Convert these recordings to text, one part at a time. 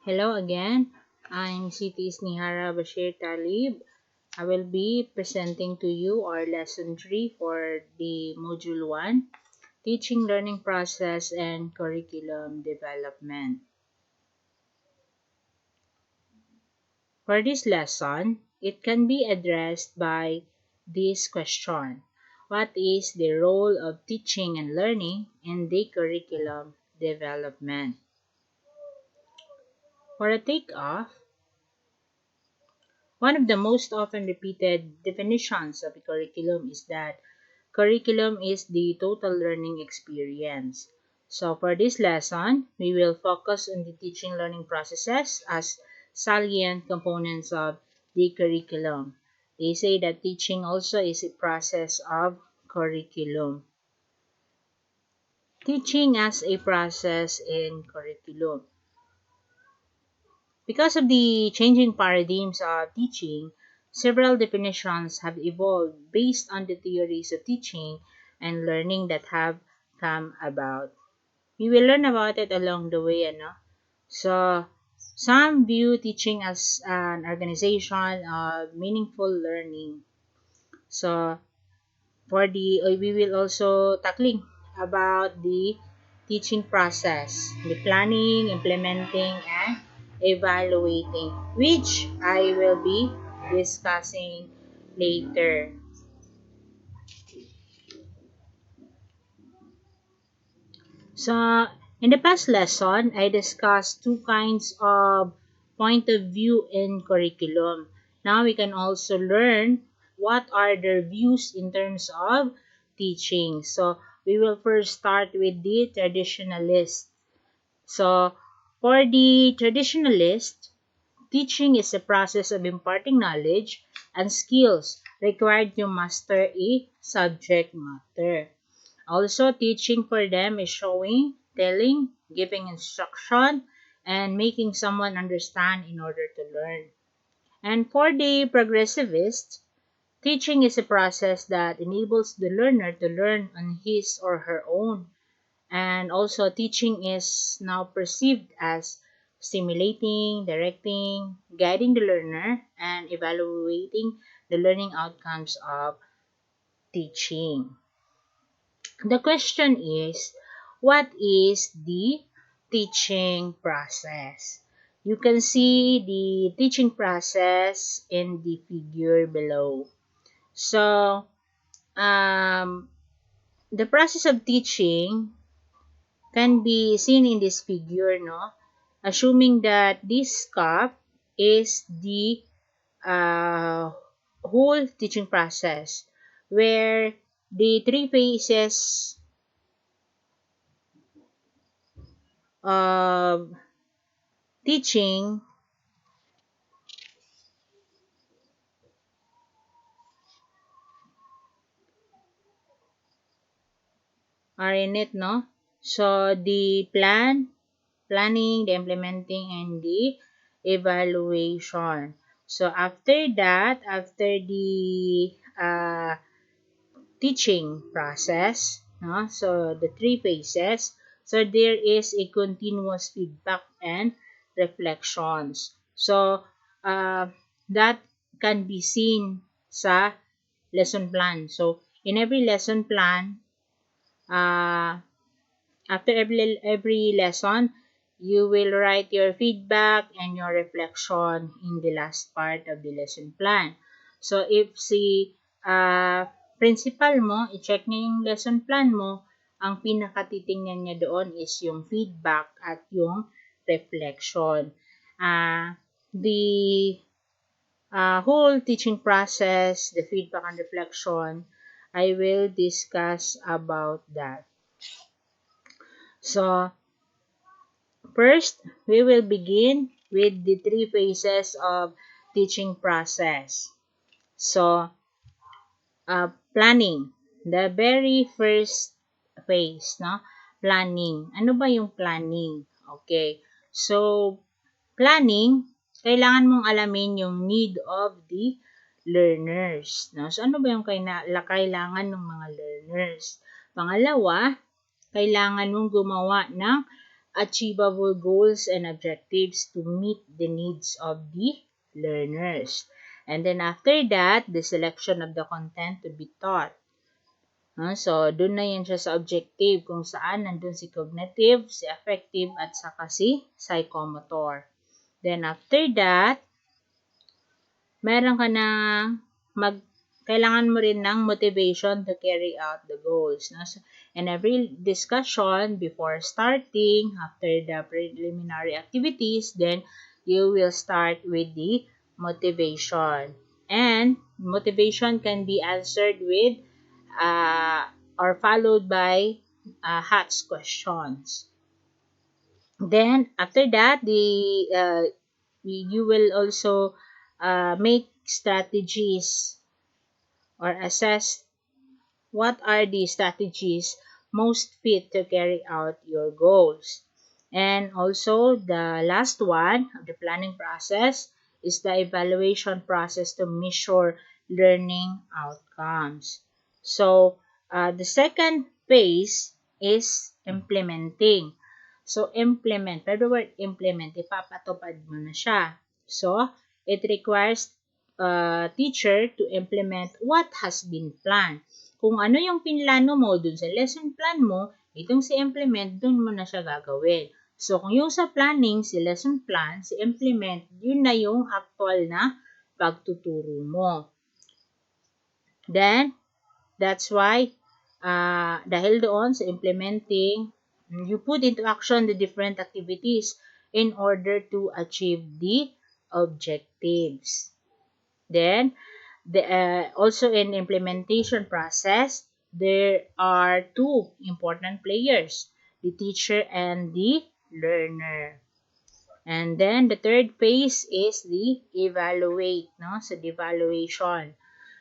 Hello again. I'm CT Snihara Basher-Talib. I will be presenting to you our lesson 3 for the module 1, teaching learning process and curriculum development. For this lesson, it can be addressed by this question: what is the role of teaching and learning in the curriculum development? For a takeoff, one of the most often repeated definitions of a curriculum is that curriculum is the total learning experience. So for this lesson, we will focus on the teaching learning processes as salient components of the curriculum. They say that teaching also is a process of curriculum. Teaching as a process in curriculum. Because of the changing paradigms of teaching, several definitions have evolved based on the theories of teaching and learning that have come about. We will learn about it along the way, So, some view teaching as an organization of meaningful learning. So, we will also tackling about the teaching process, the planning, implementing, and evaluating, which I will be discussing later. So, in the past lesson, I discussed two kinds of point of view in curriculum. Now we can also learn what are their views in terms of teaching. So, we will first start with the traditionalist. So, for the traditionalist, teaching is a process of imparting knowledge and skills required to master a subject matter. Also, teaching for them is showing, telling, giving instruction, and making someone understand in order to learn. And for the progressivist, teaching is a process that enables the learner to learn on his or her own. And also, teaching is now perceived as stimulating, directing, guiding the learner, and evaluating the learning outcomes of teaching. The question is, what is the teaching process? You can see the teaching process in the figure below. So, the process of teaching can be seen in this figure, no? Assuming that this cup is the uh, whole teaching process, where the three phases of teaching are in it, no? So, the planning, the implementing, and the evaluation. So, after that, after the teaching process, no? So, the three phases, so there is a continuous feedback and reflections. So, that can be seen sa lesson plan. So, in every lesson plan, uh, after every lesson, you will write your feedback and your reflection in the last part of the lesson plan. So, if si principal mo, i-check niya yung lesson plan mo, ang pinakatitingnan niya doon is yung feedback at yung reflection. The whole teaching process, the feedback and reflection, I will discuss about that. So, first, we will begin with the three phases of teaching process. So, planning. The very first phase, no? Planning. Ano ba yung planning? Okay. So, planning, kailangan mong alamin yung need of the learners. No? So, ano ba yung kailangan ng mga learners? Pangalawa, kailangan mong gumawa ng achievable goals and objectives to meet the needs of the learners. And then after that, the selection of the content to be taught. So, dun na yan siya sa objective kung saan nandun si cognitive, si affective, at saka si psychomotor. Then after that, meron ka na kailangan mo rin ng motivation to carry out the goals. No? So, in every discussion, before starting, after the preliminary activities, then you will start with the motivation. And motivation can be answered with or followed by HATS questions. Then, after that, you will also make strategies or assess what are the strategies most fit to carry out your goals. And also, the last one of the planning process is the evaluation process to measure learning outcomes. So, the second phase is implementing. So, implement. Pero the word implement, ipapatupad mo na siya. So, it requires teacher to implement what has been planned. Kung ano yung pinlano mo dun sa lesson plan mo, itong si implement, dun mo na siya gagawin. So, kung yung sa planning, si lesson plan, si implement, yun na yung actual na pagtuturo mo. Then, that's why, dahil doon sa implementing, you put into action the different activities in order to achieve the objectives. Then, also in implementation process, there are two important players, the teacher and the learner. And then the third phase is the evaluate, no? So the evaluation.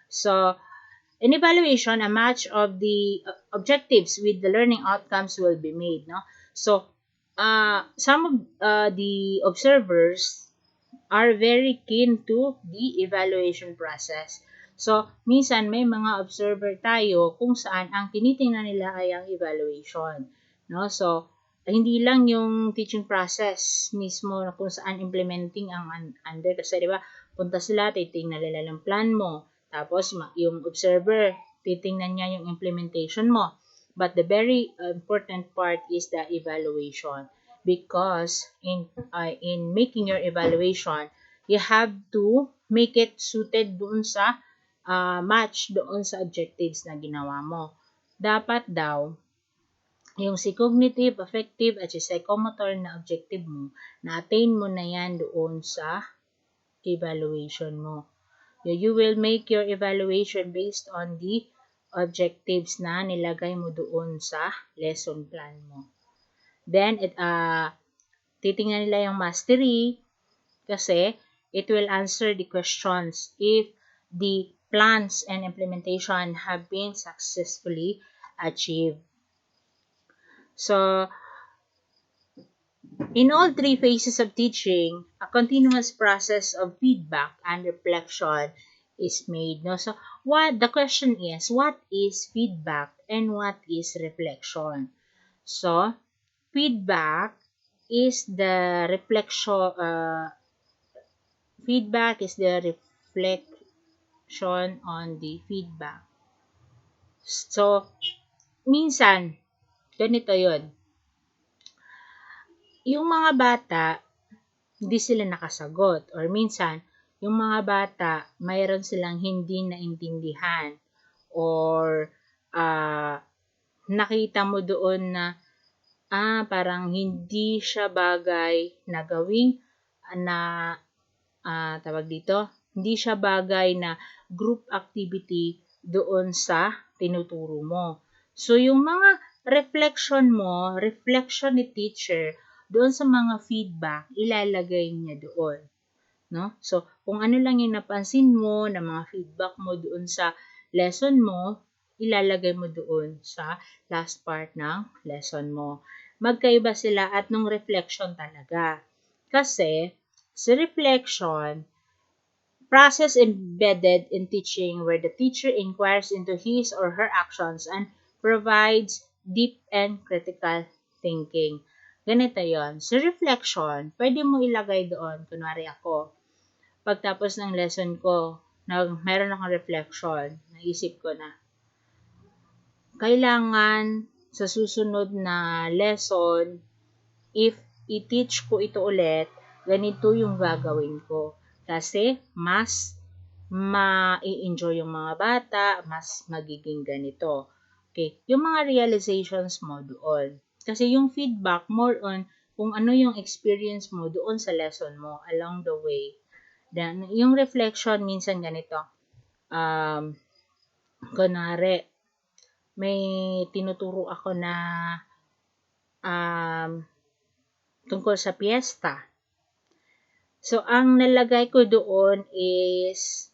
So in evaluation, a match of the objectives with the learning outcomes will be made, no? So some of the observers are very keen to the evaluation process. So, minsan may mga observer tayo kung saan ang tinitingnan nila ay ang evaluation. No? So, hindi lang yung teaching process mismo na kung saan implementing ang under. Kasi, di ba, punta sila, titingnan nila yung plan mo. Tapos, yung observer, titingnan niya yung implementation mo. But the very important part is the evaluation. Because in making your evaluation, you have to make it suited doon sa match doon sa objectives na ginawa mo. Dapat daw, yung si cognitive, affective, at si psychomotor na objective mo, na-attain mo na yan doon sa evaluation mo. You will make your evaluation based on the objectives na nilagay mo doon sa lesson plan mo. Then, titingnan nila yung mastery kasi it will answer the questions if the plans and implementation have been successfully achieved. So, in all three phases of teaching, a continuous process of feedback and reflection is made. No? So, the question is, what is feedback and what is reflection? So, feedback is the reflection on the feedback. So, minsan, ganito yun. Yung mga bata, hindi sila nakasagot. Or minsan, yung mga bata, mayroon silang hindi naintindihan. Or, nakita mo doon na parang hindi siya bagay na gawing tawag dito, hindi siya bagay na group activity doon sa tinuturo mo. So, yung mga reflection ni teacher, doon sa mga feedback, ilalagay niya doon. No? So, kung ano lang yung napansin mo na mga feedback mo doon sa lesson mo, ilalagay mo doon sa last part ng lesson mo. Magkaiba sila at nung reflection talaga. Kasi, sa reflection, process embedded in teaching where the teacher inquires into his or her actions and provides deep and critical thinking. Ganito yon. So, reflection, pwede mo ilagay doon. Kunwari ako, pagtapos ng lesson ko, meron akong reflection, naisip ko na, kailangan sa susunod na lesson, if i-teach ko ito ulit, ganito yung gagawin ko. Kasi, mas ma-enjoy yung mga bata, mas magiging ganito. Okay, yung mga realizations mo doon. Kasi yung feedback, more on kung ano yung experience mo doon sa lesson mo along the way. Then, yung reflection, minsan ganito. Kunwari, may tinuturo ako na tungkol sa piyesta. So, ang nalagay ko doon is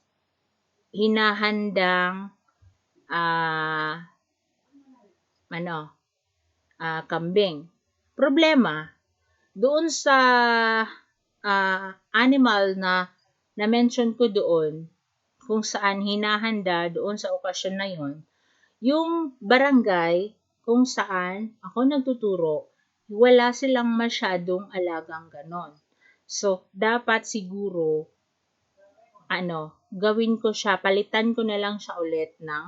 hinahandang kambing. Problema, doon sa animal na mention ko doon, kung saan hinahanda doon sa okasyon na yon, yung barangay kung saan ako nagtuturo, wala silang masyadong alagang ganon. So, dapat siguro, gawin ko siya, palitan ko na lang siya ulit ng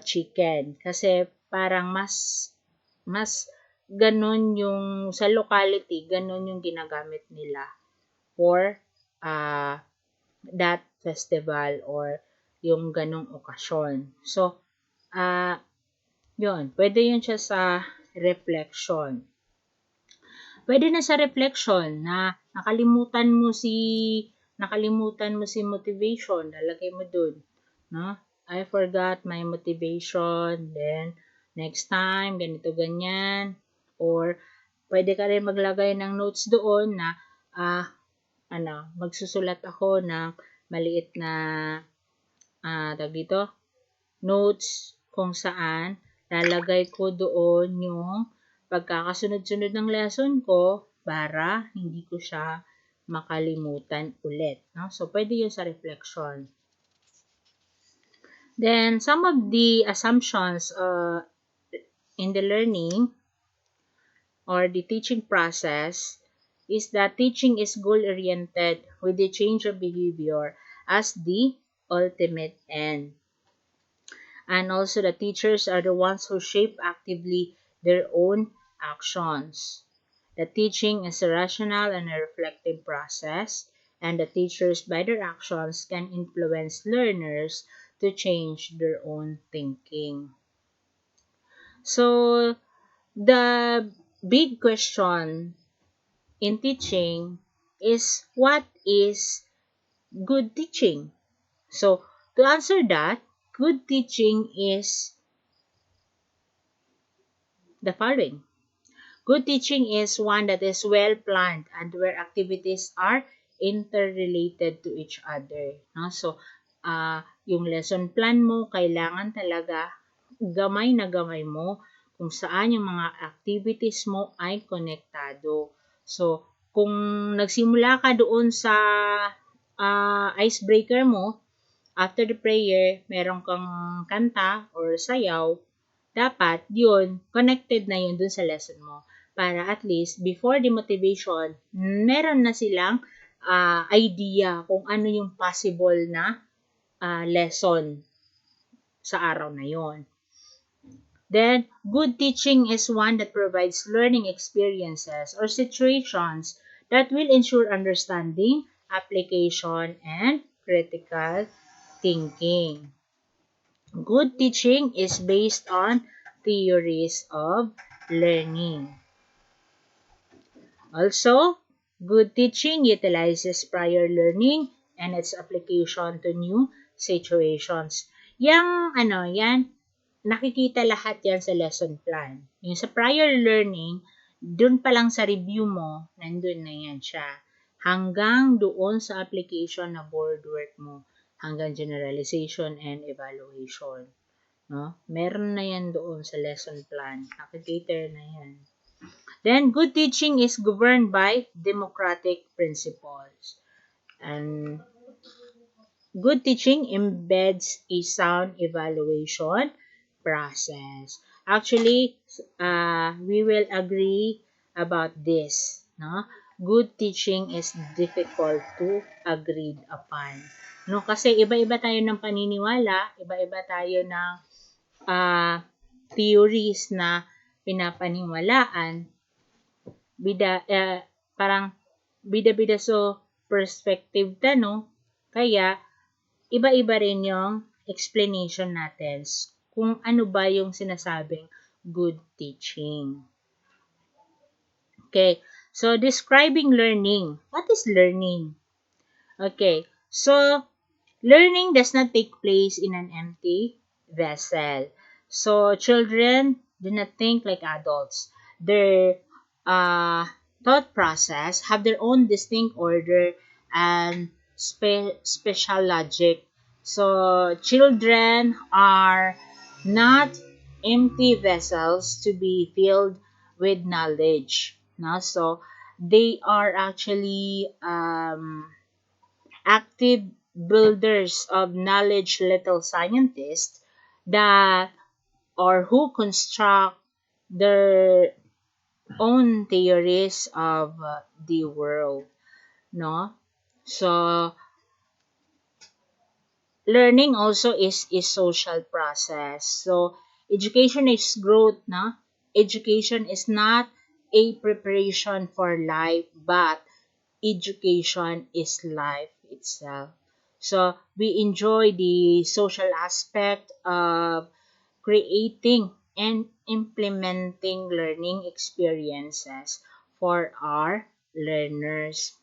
chicken. Kasi parang mas ganon yung, sa locality, ganon yung ginagamit nila for that festival or yung ganong okasyon. So, yun, pwede yun siya sa reflection. Pwede na sa reflection na nakalimutan mo si motivation, lalagay mo dun, no? I forgot my motivation, then next time, ganito ganyan, or pwede ka rin maglagay ng notes doon na magsusulat ako ng maliit na notes kung saan lalagay ko doon yung pagkakasunod-sunod ng lesson ko para hindi ko siya makalimutan ulit. No? So, pwede yun sa reflection. Then, some of the assumptions in the learning or the teaching process is that teaching is goal-oriented with the change of behavior as the ultimate end. And also the teachers are the ones who shape actively their own actions. The teaching is a rational and a reflective process, and the teachers by their actions can influence learners to change their own thinking. So, the big question in teaching is, what is good teaching? So, to answer that, good teaching is the following. Good teaching is one that is well planned and where activities are interrelated to each other. No? So, yung lesson plan mo, kailangan talaga gamay na gamay mo kung saan yung mga activities mo ay konektado. So, kung nagsimula ka doon sa icebreaker mo, after the prayer, meron kang kanta or sayaw, dapat yun, connected na yun dun sa lesson mo. Para at least, before the motivation, meron na silang idea kung ano yung possible na lesson sa araw na yon. Then, good teaching is one that provides learning experiences or situations that will ensure understanding, application, and critical thinking. Good teaching is based on theories of learning. Also, good teaching utilizes prior learning and its application to new situations. Yan, nakikita lahat yan sa lesson plan. Yung sa prior learning, dun pa lang sa review mo, nandun na yan siya. Hanggang doon sa application na board work mo, hanggang generalization and evaluation. No? Meron na yan doon sa lesson plan. Nakikater na yan. Then, good teaching is governed by democratic principles. And good teaching embeds a sound evaluation process. Actually, we will agree about this, no? Good teaching is difficult to agreed upon. No, kasi iba-iba tayo ng paniniwala, iba-iba tayo ng theories na pinapaniwalaan, parang bida-bida so perspective no? Kaya iba-iba rin yung explanation natin kung ano ba yung sinasabing good teaching. Okay, so describing learning. What is learning? Okay, so learning does not take place in an empty vessel. So children do not think like adults. Their thought process have their own distinct order and special logic. So children are not empty vessels to be filled with knowledge. No? So they are actually active builders of knowledge, little scientists that or who construct their own theories of the world, no? So learning also is a social process. So education is growth, no? Education is not a preparation for life, but education is life itself. So we enjoy the social aspect of creating and implementing learning experiences for our learners.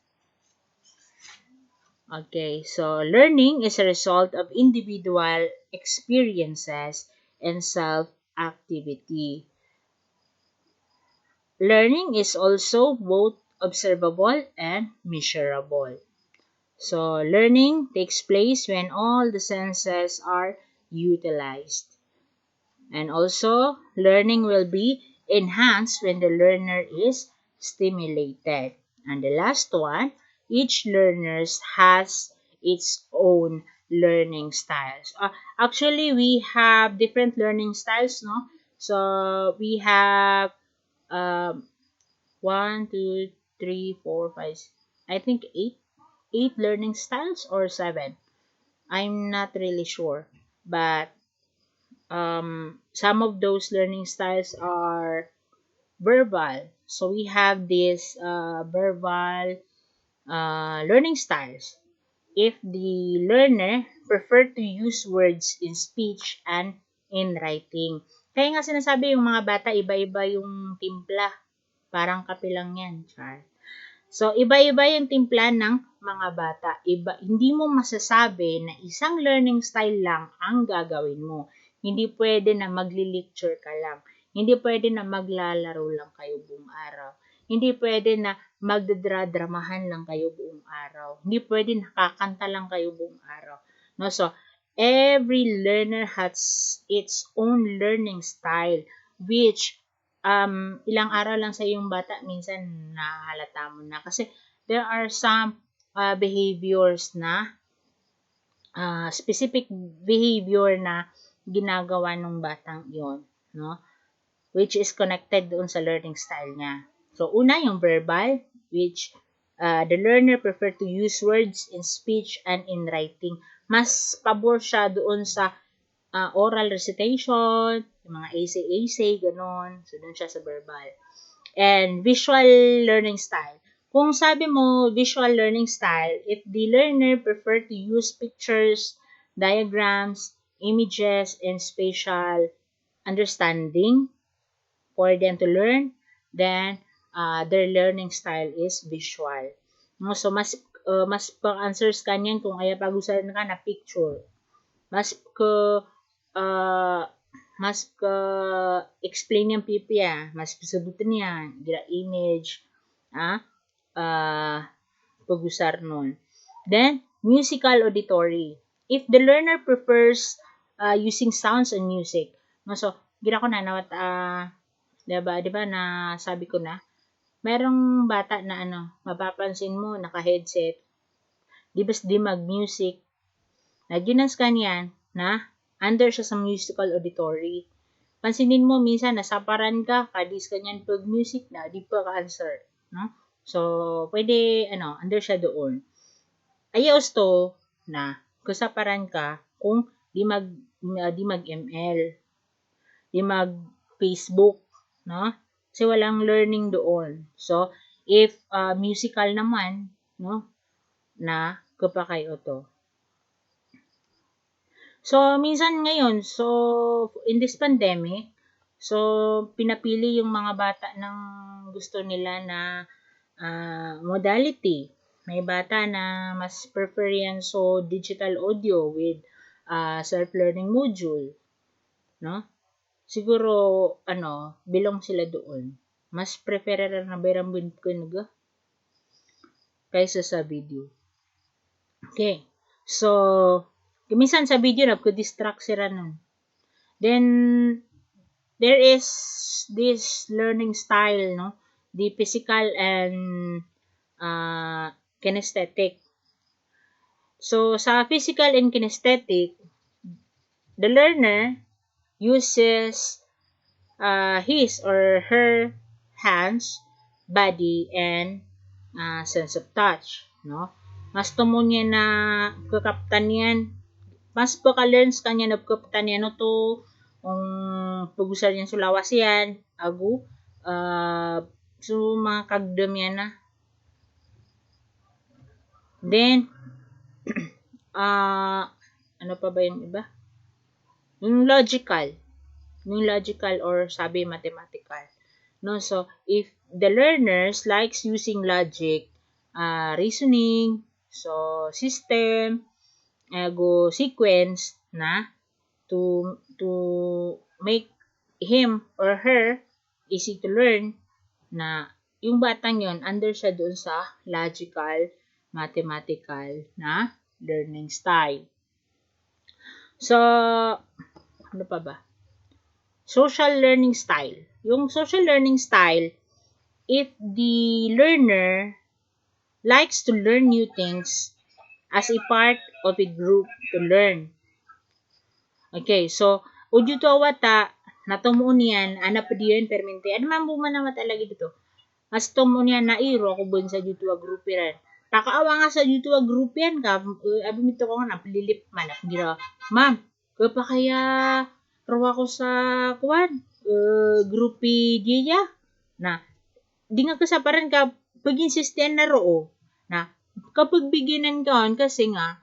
Okay, so learning is a result of individual experiences and self-activity. Learning is also both observable and measurable. So, learning takes place when all the senses are utilized. And also, learning will be enhanced when the learner is stimulated. And the last one, each learner has its own learning styles. Actually, we have different learning styles, no? So, we have um, 1, 2, 3, 4, 5, I think 8 learning styles or 7. I'm not really sure. But some of those learning styles are verbal. So we have this verbal learning styles. If the learner prefer to use words in speech and in writing. Kaya nga sinasabi yung mga bata, iba-iba yung timpla. Parang kape lang yan, Char. So, iba-iba yung timpla ng mga bata. Hindi mo masasabi na isang learning style lang ang gagawin mo. Hindi pwede na magli-lecture ka lang. Hindi pwede na maglalaro lang kayo buong araw. Hindi pwede na magdadramahan lang kayo buong araw. Hindi pwede nakakanta lang kayo buong araw. No? So, every learner has its own learning style which ilang araw lang sa iyong bata, minsan nahalata mo na. Kasi there are some behaviors na, specific behavior na ginagawa ng batang yon, no? Which is connected doon sa learning style niya. So, una yung verbal, which the learner prefer to use words in speech and in writing. Mas pabor siya doon sa oral recitation, yung mga essay, ganon. So, dun siya sa verbal. And visual learning style. Kung sabi mo, visual learning style, if the learner prefer to use pictures, diagrams, images, and spatial understanding for them to learn, then their learning style is visual. No? So, mas pang-answers kanyan kung ay pag-usalan ka na picture. Mas uh, explain yung pipi mas sabutin niya gira image pag-usar nun. Then musical auditory, if the learner prefers using sounds and music, no, so gira ko na nawat diba na sabi ko na merong bata na mapapansin mo naka headset di bas di mag music. Naginas kanyan na under siya sa musical auditory. pansinin mo, minsan, nasaparan ka, kadis ka niyan pag music na, di pa ka-answer. No? So, pwede, under siya doon. Ayos to, na, kasaparan ka, kung di mag-ML, di mag-Facebook, no? Kasi walang learning doon. So, if musical naman, no, na kapakayo to. So, minsan ngayon, in this pandemic, pinapili yung mga bata ng gusto nila na modality. May bata na mas prefer yan digital audio with self-learning module. No? Siguro, belong sila doon. Mas prefer na berambun ko kaysa sa video. Okay. So, minsan sa video na distract sila nun. Then, there is this learning style, no? The physical and kinesthetic. So, sa physical and kinesthetic, the learner uses his or her hands, body, and sense of touch. No? Mas tumo niya na kakaptan yan. Mas baka-learns kanya na kakaptan yan no to pag-usal niya sulawas yan. Agu. So, mga kagdam yan na. Then, ano pa ba yung iba? Yung logical or sabi mathematical. No, so if the learners likes using logic, reasoning, so system, go sequence na to make him or her easy to learn, na yung batang yon under siya doon sa logical, mathematical na learning style. So, ano pa ba? Social learning style. Yung social learning style, if the learner likes to learn new things as a part of a group to learn. Okay, so, udyo to awata, natumuon yan, anak pa diyan permente, ano man buman naman talaga dito. As tumuon yan, nairo ako bun sa dito a group yan. Pakaawa nga sa dito a group yan ka, abimito ko nga, napililip man, gira, ma'am, kapa kaya rawa ko sa grupi diya na di nga kasaparan ka pag-insisten na roo na kapag biginan ka kasi nga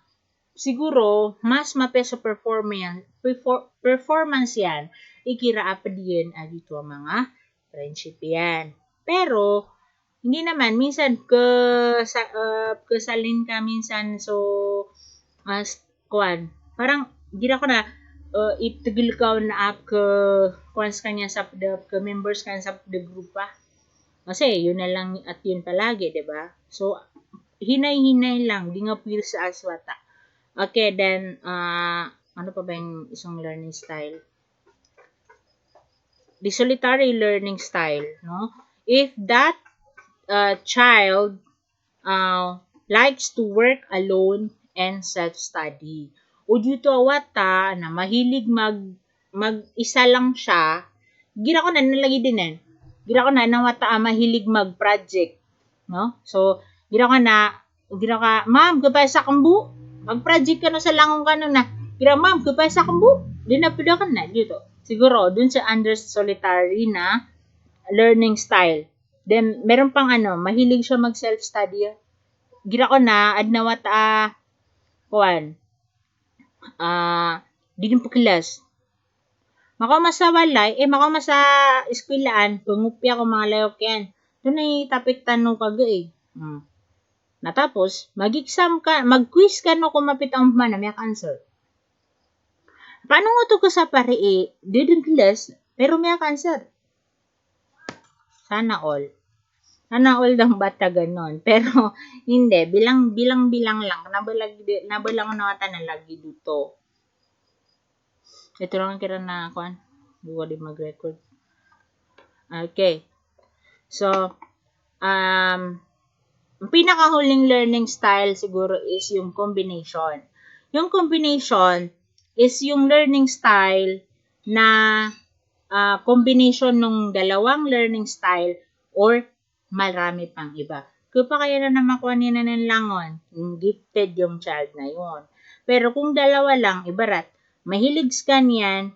siguro mas mapeso performance yan ikira pa diyan dito ang mga friendship yan. Pero hindi naman minsan kasalin ka minsan parang gira ko na itigil ka na kwans kanya sa members kanya sa group pa. Kasi yun na lang at yun palagi, 'di ba? So hinay-hinay lang, di nga feel sa aswata. Okay, then ano pa ba yung isang learning style? The solitary learning style, no? If that child likes to work alone and self-study. O dito awata na mahilig mag-isa lang siya, gira ko na nalagi din yan. Gira ko na nawata mahilig mag-project. No? So, gira ka, ma'am, kapay sa kambu. Mag-project ka na sa langong ka na. Gira, ma'am, kapay sa kambu. Di na pwede ka na dito. Siguro, dun sa under solitary na learning style. Then, meron pang mahilig siya mag-self-study. Gira ko na, adnawata di din po kilas. Makaw sa walay, makaw sa eskwilaan, pangupya ko mga layok yan. Doon ay tapik tanong kaga Natapos, mag-exam ka, mag-quiz ka no kung mapit ang mana, may answer. Paano nga ito ko sa pare di din kilas, pero may answer. Sana all. Sana all ng bata ganon. Pero, hindi. Bilang lang. Nabalang na wata na lagi dito. Ito lang kira na kuan. Buwa di mag-record. Okay. So, ang pinakahuling learning style siguro is yung combination. Yung combination is yung learning style na combination ng dalawang learning style or marami pang iba. Kung pa kaya na namakuha niya na ng langon, gifted yung child na yun. Pero kung dalawa lang, ibarat, mahilig ka niyan,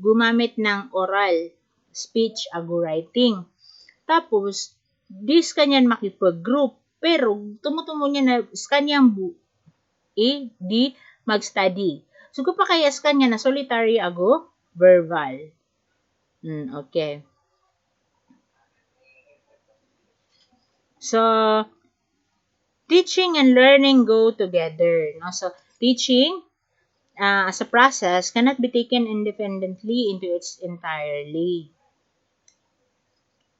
gumamit ng oral, speech, writing. Tapos, dis kanyan makipag-group. Pero, tumutumo niya na kanyang di mag-study. So, kung pa kaya kanya na solitary verbal. Okay. So, teaching and learning go together. No? So, teaching as a process cannot be taken independently into its entirely.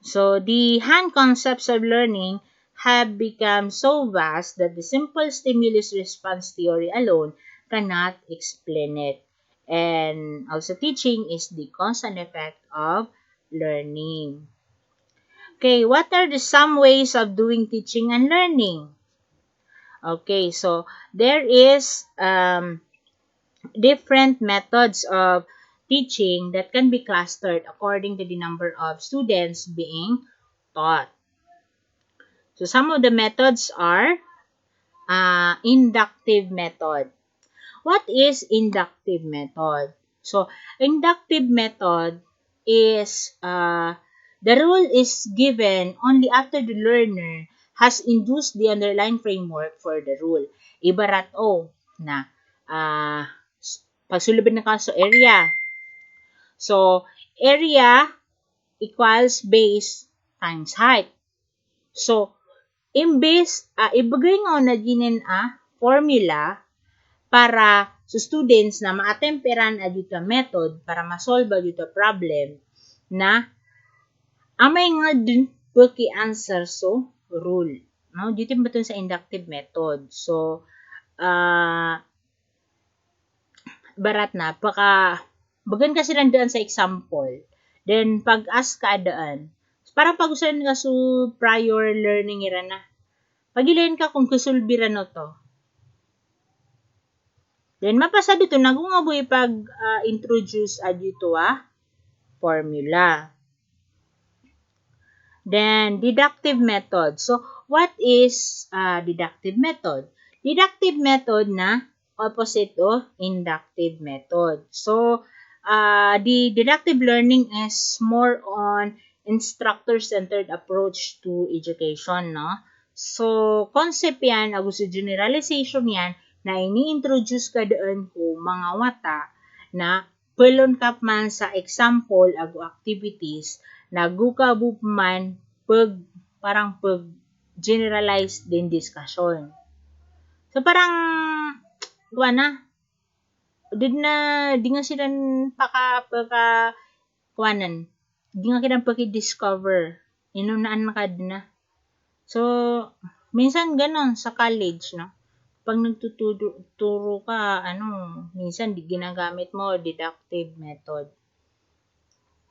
So, the hand concepts of learning have become so vast that the simple stimulus-response theory alone cannot explain it. And also, teaching is the constant effect of learning. Okay, what are the some ways of doing teaching and learning? Okay, so there is different methods of teaching that can be clustered according to the number of students being taught. So some of the methods are inductive method. What is inductive method? So inductive method is the rule is given only after the learner has induced the underlying framework for the rule. Ibarat na pagsulubin na ka sa area. So area equals base times height. So imbes ibigay nga na ginin formula para sa students na maatemperan adito method para ma-solve adito problem na amay nga dun paki answer so rule. No, dito ba sa inductive method. So barat na bagan kasi nandoon sa example. Then pag ask ka daan, parang pag-usapan ka sa prior learning ira na. Pagilayin ka kung kusulbira no to. Then, mapasa dito, nagungaboy pag-introduce dito formula. Then, deductive method. So, what is deductive method? Deductive method na opposite of inductive method. So, the deductive learning is more on instructor-centered approach to education, no? So, concept yan, gusto generalization yan, na ini-introduce ka doon ko mga wata na pelon kap man sa example ago activities na gukabub man parang generalized din discussion. So, parang di nga sila di nga kinang paki-discover. Inunaan na ka na. So, minsan ganon sa college, no? Pag nagtuturo ka, minsan ginagamit mo deductive method.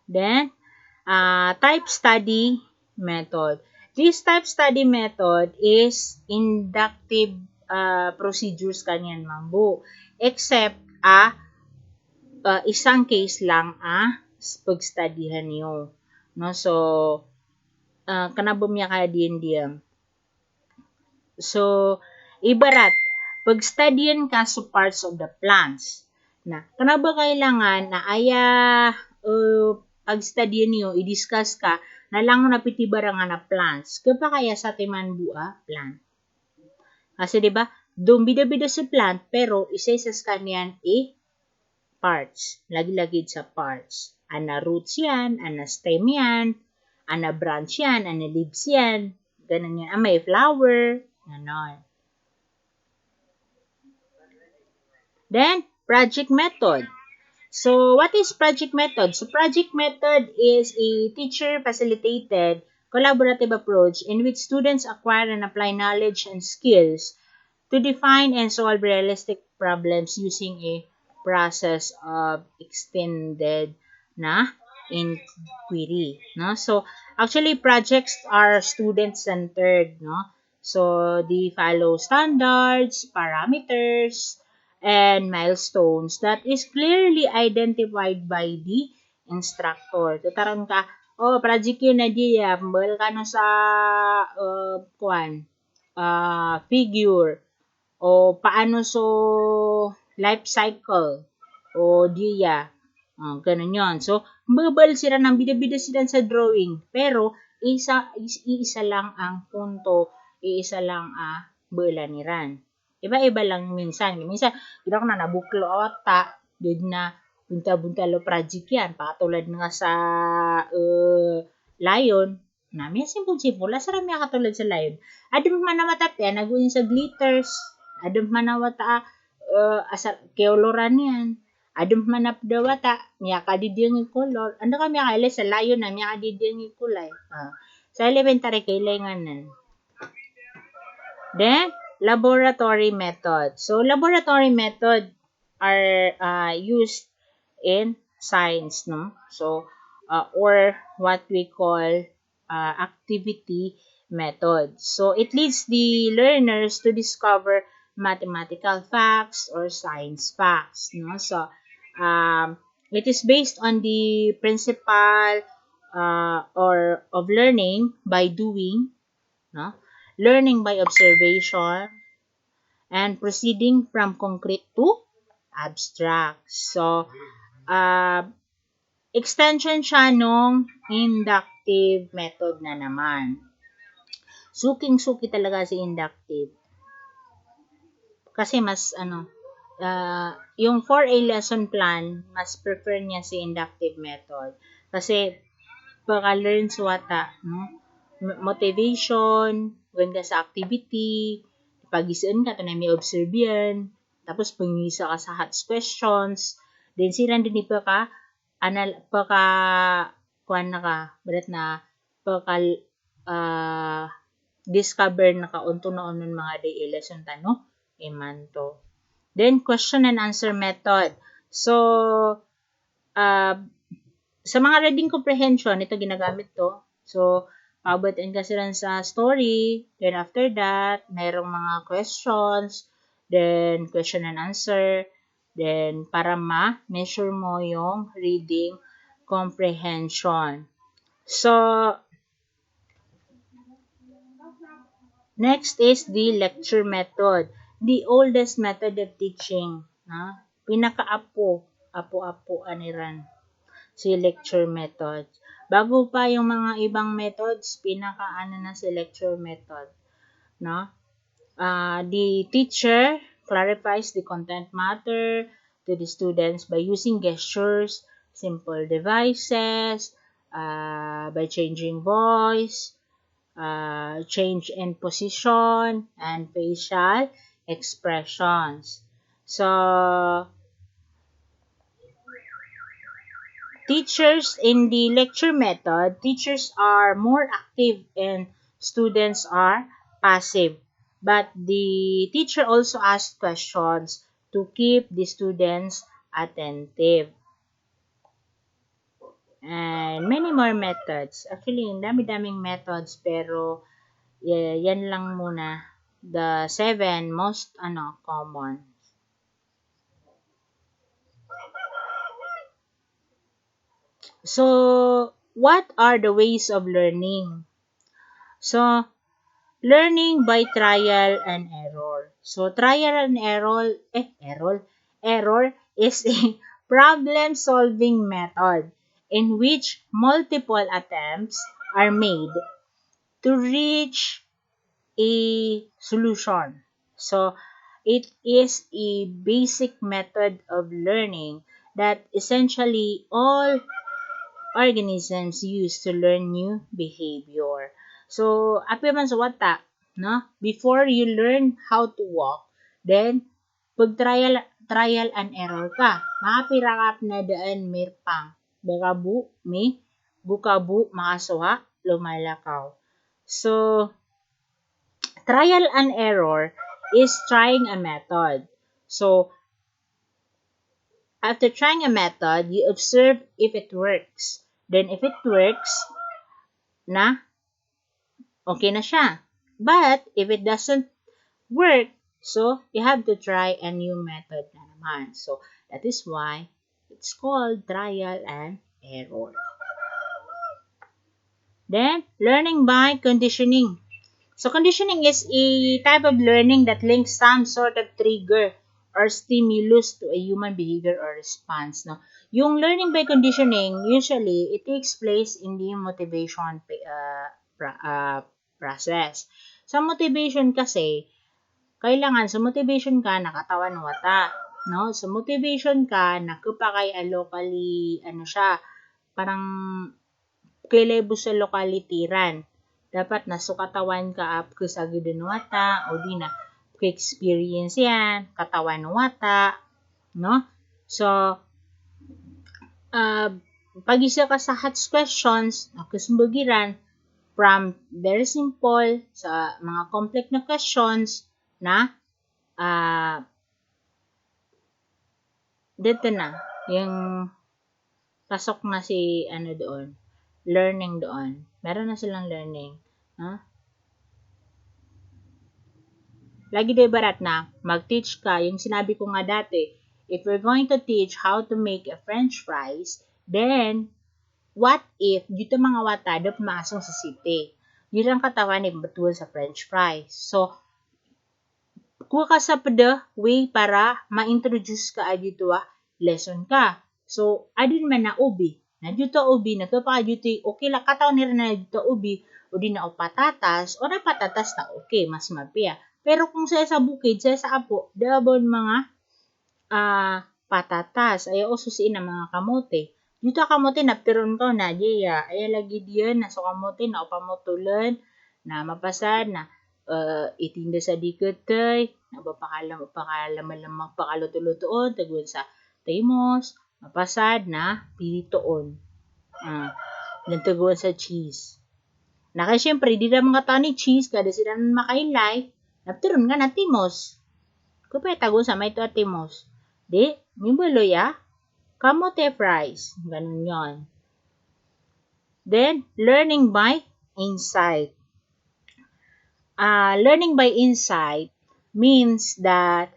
Then, type study method. This type study method is inductive procedures kanyan mambo. Except, isang case lang pag-studyhan nyo. No? So, kanabom niya ka diyan. So, ibarat, pag-studyan ka sa parts of the plants. Na, kanaba kailangan na pag-studyan niyo, i-discuss ka, na lang napitibara nga na plants. Kapa kaya sa timan plant. Kasi diba, doon bida-bida sa plant, pero isa-isas kanyan parts. Lagi-lagid sa parts. Ana roots yan, ana stem yan, ana branch yan, ana leaves yan. Ganun yan. May flower. Ganon. Then, project method. So, what is project method? So, project method is a teacher-facilitated collaborative approach in which students acquire and apply knowledge and skills to define and solve realistic problems using a process of extended inquiry. No? So, actually, projects are student-centered. No? So, they follow standards, parameters, and milestones that is clearly identified by the instructor. Tutaron ka, project yun na diya, pambal ka no sa, figure, o paano life cycle, o diya, ganun yun. So, babal sila ng bida-bida sila sa drawing, pero, iisa lang ang punto, iisa lang bala niran. Iba-iba lang minsan. Minsan, gina ko na nabuklo ata, did na bunta-bunta lo project yan. Pakatulad nga sa lion, na may simple-simple. Lasara may katulad sa lion. Adem man na matap yan, nagunin sa glitters. Adem man na wata, asar, keoloran yan. Adem man na dawata, miya kadidiyang yung color. Ano ka miya kailay sa lion na, miya kadidiyang yung kulay. Sa elementary, kailangan. Then, laboratory method. So, laboratory method are used in science, no? So, or what we call activity method. So, it leads the learners to discover mathematical facts or science facts, no? So, it is based on the principle or of learning by doing, no? Learning by observation, and proceeding from concrete to abstract. So, extension siya nung inductive method na naman. Suking-suki talaga si inductive. Kasi mas, yung 4A lesson plan, mas prefer niya si inductive method. Kasi, pagka-learn suwata, no? Motivation, when ka sa activity, pag-isun ka, ito na may observe yan, tapos pangisa ka sa hot questions, then sila din kuhan na ka, balat na, discover na ka, unto na unon mga day lesson tano, imanto. Then, question and answer method. So, sa mga reading comprehension, ito ginagamit to. So, pabatiin ka sila sa story. Then, after that, mayroong mga questions. Then, question and answer. Then, para ma-measure mo yung reading comprehension. So, next is the lecture method. The oldest method of teaching. Pinaka-apo aniran. Si lecture method. Bago pa yung mga ibang methods, pinaka-ano na si lecture method. No? The teacher clarifies the content matter to the students by using gestures, simple devices, by changing voice, change in position, and facial expressions. So, teachers in the lecture method, teachers are more active and students are passive. But the teacher also asks questions to keep the students attentive. And many more methods. Actually, dami-daming methods pero yan lang muna. The 7 most common. So, what are the ways of learning? So, learning by trial and error. So, trial and error is a problem-solving method in which multiple attempts are made to reach a solution. So, it is a basic method of learning that essentially all organisms use to learn new behavior. So, api man sa wata, no? Before you learn how to walk, then, pag trial and error ka, makapirakap na daan mirpang. Bukabu, makasuha, lumalakaw. So, trial and error is trying a method. So, after trying a method, you observe if it works. Then, if it works, okay na siya. But, if it doesn't work, so, you have to try a new method na naman. So, that is why it's called trial and error. Then, learning by conditioning. So, conditioning is a type of learning that links some sort of trigger or stimulus to a human behavior or response. No? Yung learning by conditioning, usually, it takes place in the motivation process. Sa motivation kasi, kailangan sa motivation ka, nakatawan wata. No? Sa motivation ka, nakupakay locally, siya, parang kilebo sa lokalitiran. Dapat nasukatawan ka up kusagudun wata o di na experience yan, katawan wata, no? So, pag isa ka sa hot questions, kusumbugiran, from very simple sa mga complex na questions na dito na, yung pasok na si doon, learning doon. Meron na silang learning. Huh? Lagi day barat na, mag-teach ka, yung sinabi ko nga dati, if we're going to teach how to make a french fries, then, what if, dito mga wata, do pumasok sa city. Yun ang katawan ni betul sa french fries. So, kuha ka sa pada way para ma-introduce ka dito lesson ka. So, adin man na ubi. Na dito ubi, nagpapaka dito, okay lang, katawan nila na dito ubi, o di na o patatas, o na patatas na okay, mas mapia. Pero kung sa bukid, sa apo, dabon mga patatas, ay ususin ang mga kamote. Dito kamote na piron ko na, diya, ay lagi diyan, na so kamote na upamutulan, na mapasad, na itinda sa dikotay, na mapakalamang pakaloto-lutoon, tagwan sa timos, mapasad na pilitoon. Nagtagwan sa cheese. Na kaya syempre, di na mga tao ni cheese, kada sila makailay, naptiron nga na timos. Kupay tago sa may ito at timos. Di, mibulo ya, kamote fries. Ganun yon. Then, learning by insight. Learning by insight means that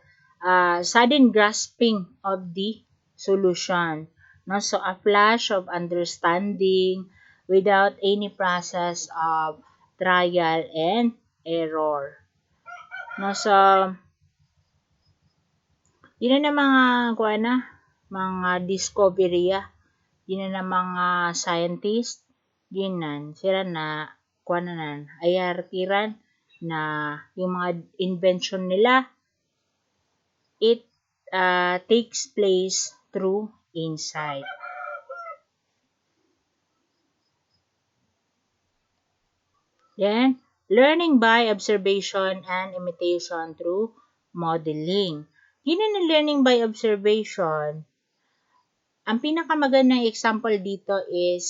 sudden grasping of the solution. No? So, a flash of understanding without any process of trial and error. No? So, yun na mga discovery yun na mga scientist, yun sila na, ayarkiran, na yung mga invention nila, it takes place through insight. Then, learning by observation and imitation through modeling. Yun na learning by observation. Ang pinakamagandang example dito is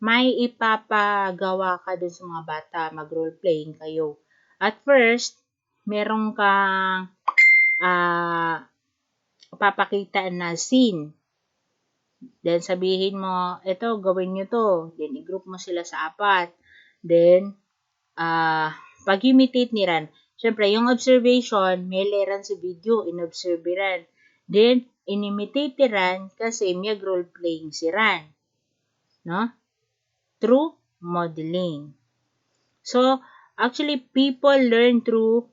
may ipapagawa ka dun sa mga bata, mag-role playing kayo. At first, meron kang papakita na scene. Then, sabihin mo, eto, gawin nyo to. Then, i-group mo sila sa apat. Then, pag-imitate niran. Siyempre, yung observation, may leran sa video, in-observeran. Then, in-imitate niran kasi may role playing siran. No? Through modeling. So, actually, people learn through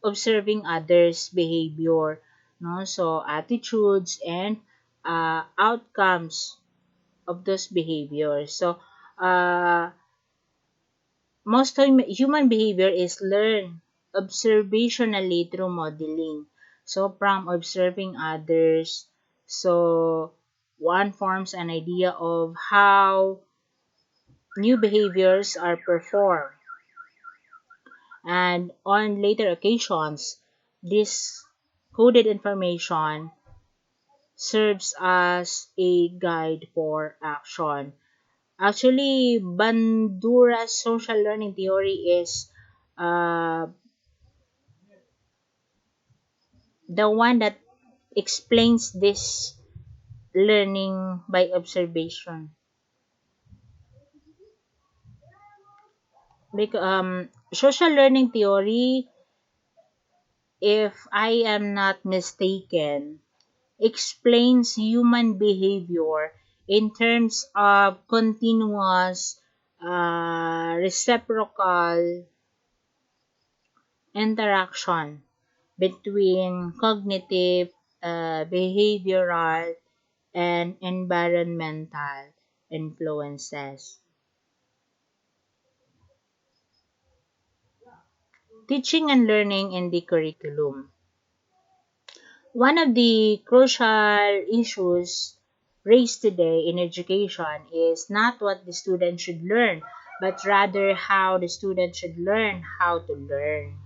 observing others' behavior. No? So, attitudes and outcomes of those behaviors. So, most human behavior is learned observationally through modeling. So, from observing others, so one forms an idea of how new behaviors are performed. And on later occasions, this coded information serves as a guide for action. Actually, Bandura's social learning theory is the one that explains this learning by observation. Because, social learning theory, if I am not mistaken, explains human behavior in terms of continuous reciprocal interaction between cognitive, behavioral, and environmental influences. Teaching and learning in the curriculum. One of the crucial issues raised today in education is not what the student should learn, but rather how the student should learn how to learn.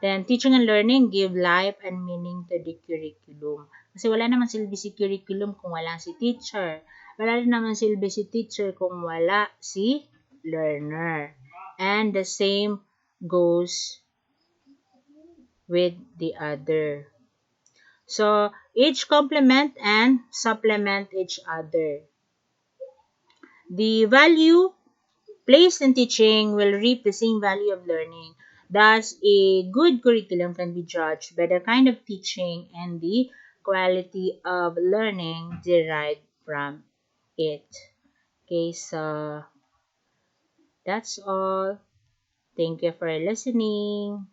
Then, teaching and learning give life and meaning to the curriculum. Kasi wala naman silbi si curriculum kung wala si teacher. Wala rin naman silbi si teacher kung wala si learner. And the same goes with the other. So, each complement and supplement each other. The value placed in teaching will reap the same value of learning. Thus, a good curriculum can be judged by the kind of teaching and the quality of learning derived from it. Okay, so that's all. Thank you for listening.